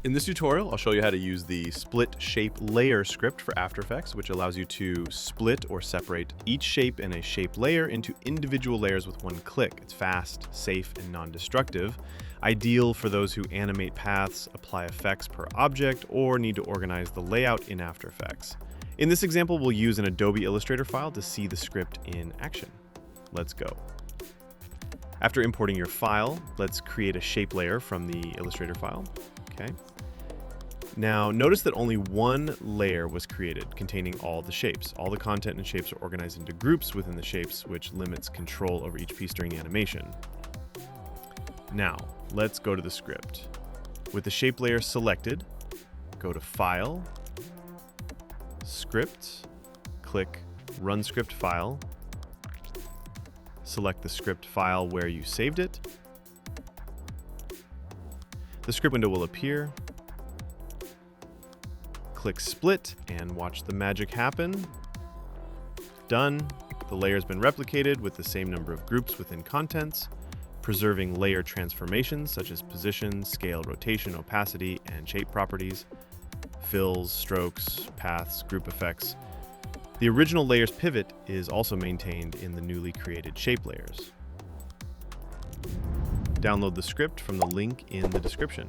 In this tutorial, I'll show you how to use the split shape layer script for After Effects, which allows you to split or separate each shape in a shape layer into individual layers with one click. It's fast, safe, and non-destructive, ideal for those who animate paths, apply effects per object, or need to organize the layout in After Effects. In this example, we'll use an Adobe Illustrator file to see the script in action. Let's go. After importing your file, let's create a shape layer from the Illustrator file. Okay. Now, notice that only one layer was created containing all the shapes. All the content and shapes are organized into groups within the shapes, which limits control over each piece during animation. Now, let's go to the script. With the shape layer selected, go to File, Script, click Run Script File, select the script file where you saved it. The script window will appear. Click Split and watch the magic happen. Done. The layer's been replicated with the same number of groups within contents, preserving layer transformations such as position, scale, rotation, opacity, and shape properties, fills, strokes, paths, group effects. The original layer's pivot is also maintained in the newly created shape layers. Download the script from the link in the description.